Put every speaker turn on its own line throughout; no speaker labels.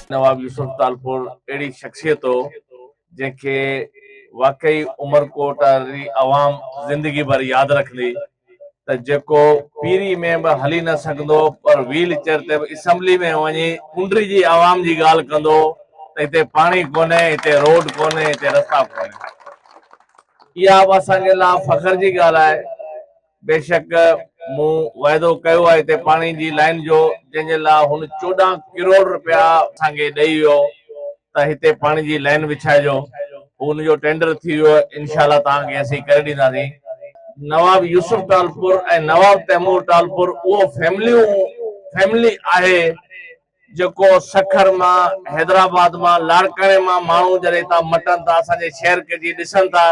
नवाब यूसुफ तालपुर अहिड़ी शख्सियत हो जंहिंखे वाकई उमरकोट वारी आवाम ज़िंदगी भर यादि रखंदी। त जेको पीरी में बि हली न सघंदो पर व्हील चेयर ते असेंबली में वञी कुंडरी जी आवाम जी ॻाल्हि कंदो त हिते पाणी कोन्हे, हिते रोड कोन्हे, हिते रस्ता कोन्हे। इहा बि असांजे लाइ फ़ख्र जी ॻाल्हि आहे। बेशक मूं वाइदो कयो आहे हिते पाणी जी लाइन जो, जंहिंजे लाइ हुन 14 करोड़ रुपया असांखे ॾेई वियो त हिते पाणी जी लाइन विछाइजो। हुनजो टेंडर थी वियो, इंशाल्लाह तव्हांखे असीं करे ॾींदासीं। नवाब यूसुफ तालपुर ऐं नवाब तैमूर तालपुर उहो फैमिली आहे जेको सखर मां, हैदराबाद मां, लाड़काणे मां माण्हू जॾहिं था मटनि था, असांजे शहर खे जी ॾिसनि था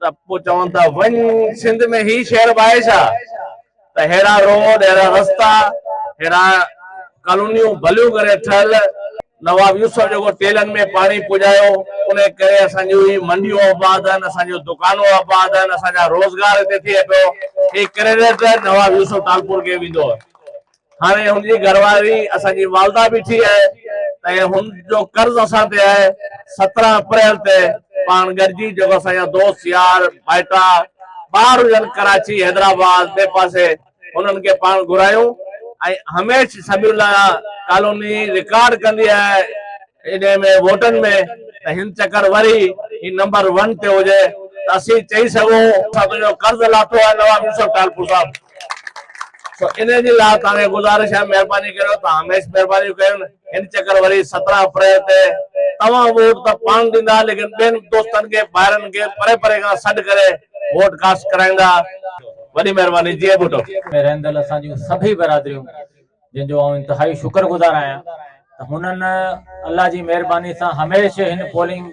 त पोइ चवनि था वञ सिंध में ही शहर आहे छा? त अहिड़ा रोड, अहिड़ा रस्ता, अहिड़ा कॉलोनियूं भलियूं करे ठहियल। नवाब यूसुफ जेको टेलनि में पाणी पुॼायो, उन करे असांजूं मंडियूं आबाद आहिनि, असांजूं दुकानूं आबाद आहिनि, असांजा रोज़गार हिते थिए पियो। ही क्रेडिट नवाब यूसुफ तालपुर खे वेंदो। हाणे हुनजी घरवारी असांजी वालदा बीठी आहे ऐं हुनजो कर्ज़ असां ते आहे। 17 अप्रैल ते पाण गॾिजी जेको असांजा दोस्त यार माइटा ॿार हुजनि कराची, हैदराबाद ॿिए पासे, हुननि खे पाण घुरायूं ऐं हमेशह समीउल्लाह कॉलोनी रिकॉर्ड कंदी आहे इन में वोटनि में त हिन चकर वरी ही नंबर 1 ते हुजे त असीं चई सघूं असां तुंहिंजो कर्ज़ लाथो आहे नवाब यूसुफ तालपुर साहब। तो इन जे लाइ तव्हांखे गुज़ारिश आहे, महिरबानी करियो, तव्हां हमेशह महिरबानी कयो। हिन चकर वरी 17 अप्रैल ते तव्हां वोट त पाण ॾींदा, लेकिन ॿियनि दोस्तनि खे, ॿाहिरनि खे परे परे खां सॾु करे वोट कास्ट कराईंदा। वॾी महिरबानी। जी भुटो
में रहंदड़ असांजूं सभई बरादरियूं जिनजो आउं इंतहाई शुक्रगुज़ार आहियां त हुननि अल्लाह जी महिरबानी सां हमेशह हिन पोलिंग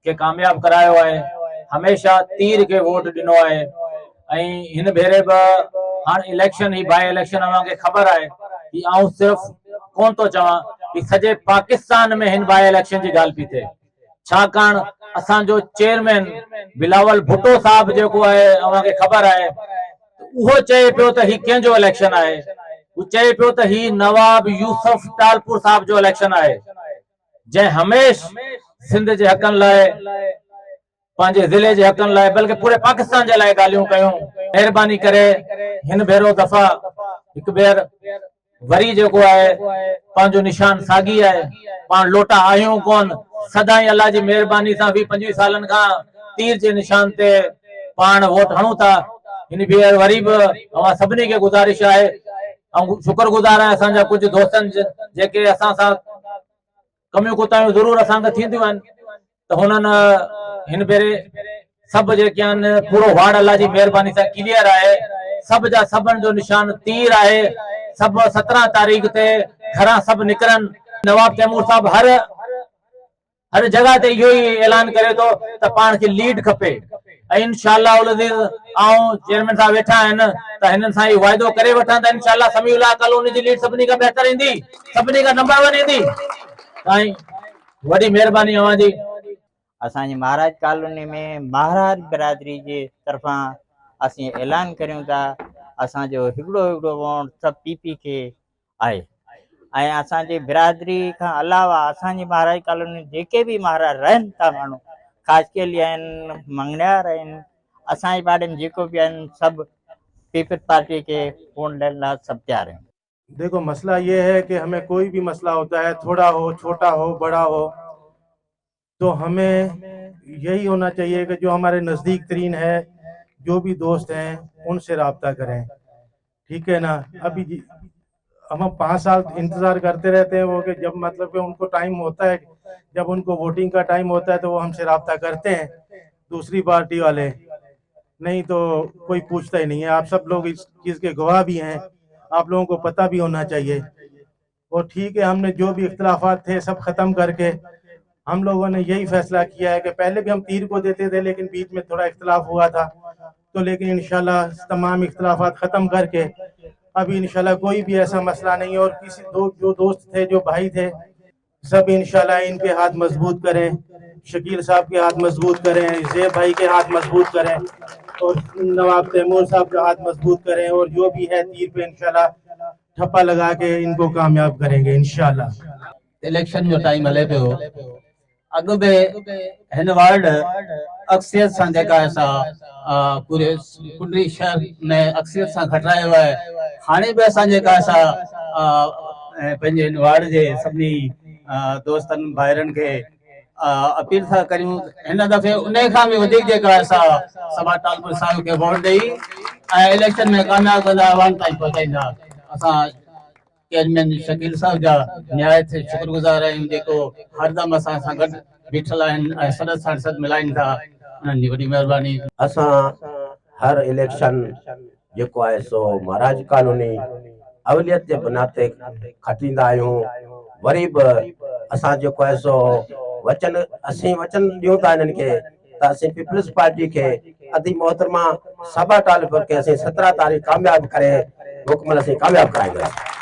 खे कामयाब करायो आहे, हमेशह तीर खे वोट ॾिनो आहे। ऐं हिन भेरे बि हाणे इलेक्शन ही बाय इलेक्शन अव्हांखे ख़बर आहे कि आउं सिर्फ़ कोन थो चवां कि सॼे पाकिस्तान में हिन बाय इलेक्शन जी ॻाल्हि पई थिए, छाकाणि असांजो चेयरमैन बिलावल भुट्टो साहब जेको आहे अव्हांखे ख़बर आहे उहो चए पियो त ही कंहिंजो इलेक्शन आहे। वो चए पियो त ही नवाब यूसुफ तालपुर साहब जो इलेक्शन आहे, जंहिं हमेशह सिंध जे हक़नि लाइ, पंहिंजे ज़िले जे हक़नि लाइ, बल्कि पूरे पाकिस्तान जे लाइ ॻाल्हियूं कयूं। महिरबानी करे हिन भेरो दफ़ा हिकु भेर वरी जेको आहे पंहिंजो निशान साॻी आहे, पाण लोटा आहियूं कोन, सदाईं अल्लाह जी महिरबानी सां 20-25 सालनि खां तीर जे निशान ते पाण वोट हणूं था। हिन भेर वरी बि अवां सभिनी खे गुज़ारिश आहे, ऐं शुक्रगुज़ार आहियां असांजा कुझु दोस्तनि जेके असां सां कमियूं कुतायूं ज़रूरु असांखे थींदियूं आहिनि, त हुननि हिन भेरे सभु जेके आहिनि पूरो वार्ड अल्लाह जी महिरबानी सां क्लियर आहे। सभु जा सभिनि जो निशान तीर आहे। सभु 17 तारीख़ ते घरां सभु निकिरनि। नवाब तैमूर साहब हर जगह ते इहो ई ऐलान करे थो त पाण खे लीड खपे ऐं इंशाअल्लाह उल अज़ीज़ आऊं चेयरमैन साहब वेठा आहिनि त हिननि सां ई वाइदो करे वठां त इंशाअल्लाह समीउल्लाह कॉलोनी जी लीड सभिनी खां बहितर ईंदी, सभिनी खां नंबर 1 ईंदी। साईं वॾी महिरबानी अवां जी।
असांजी महाराज कॉलोनी में महाराज बिरादरी जे तरफ़ां असीं ऐलान करियूं था असांजो हिकिड़ो वोट सभु पीपी खे आहे। ऐं असांजी बिरादरी खां अलावा असांजी महाराज कॉलोनी जेके बि महाराज रहनि था माण्हू, खासकेली आहिनि, मंगनियार आहिनि, असांजे पाड़े में जेको बि आहिनि, सभु पीपल पार्टी के वोट ॾियण लाइ सभु तैयार हैं।
देखो मसला ये है कि हमें कोई भी मसला होता है, थोड़ा हो, छोटा हो, बड़ा हो, तो हमें यही होना चाहिए कि जो हमारे नज़दीक तरीन है, जो भी दोस्त हैं, उनसे रब्ता करें, ठीक है ना। अभी हम 5 साल इंतज़ार करते रहते हैं वो कि जब मतलब कि उनको टाइम होता है, जब उनको वोटिंग का टाइम होता है तो वो हमसे रब्ता करते हैं, दूसरी पार्टी वाले, नहीं तो कोई पूछता ही नहीं है। आप सब लोग इस चीज़ के गवाह भी हैं, आप लोगों को पता भी होना चाहिए। और ठीक है, हमने जो भी इख्तिलाफात थे सब ख़त्म करके हम लोगों ने यही फैसला किया है कि पहले भी हम तीर को देते थे, लेकिन बीच में थोड़ा इख्तिलाफ हुआ था, तो लेकिन इंशाल्लाह तमाम इख्तिलाफात ख़त्म करके अभी इंशाल्लाह कोई भी ऐसा मसला नहीं है। और किसी जो दोस्त थे, जो भाई थे, सब इंशाल्लाह इनके हाथ मजबूत करें, शकील साहब के हाथ मजबूत करें, ज़ेब भाई के हाथ मजबूत करें, और नवाब तैमूर साहब का हाथ मजबूत करें, और जो भी है तीर पे इंशाल्लाह ठप्पा लगा के इनको कामयाब करेंगे इंशाल्लाह।
इलेक्शन जो टाइम हले पियो अॻु बि हिन वार्ड अक्सरियत सां जेका असां पूरे कुंडली शहर में अक्सरियत सां खटायो आहे हाणे बि असां जेका असां पंहिंजे हिन वार्ड जे सभिनी दोस्तनि भाइरनि खे अपील था करियूं हिन दफ़े उन खां बि वधीक जेका असां सभा टालपुर साहिब खे वोट ॾेई ऐं इलेक्शन में कामयाब कंदा आवाम ताईं पहुचाईंदा। असां चेयरमैन शकील साहब जा निहायत शुक्रगुज़ार आहियूं जेको हरदम असां सां गॾु बीठल आहिनि ऐं सदस्य सांसद मिलाइनि था उन्हनि जी वॾी महिरबानी।
असां हर इलेक्शन जेको आहे सो महाराज कॉलोनी अवलियत जे बुनियाद ते खटींदा आहियूं। वरी बि असां जेको आहे सो वचन ॾियूं था हिननि खे त असीं पीपल्स पार्टी खे अदी मोहतरमा सभा टालपुर खे असीं 17 तारीख़ कामयाब करे मुकमल असीं कामयाब कराईंदासीं।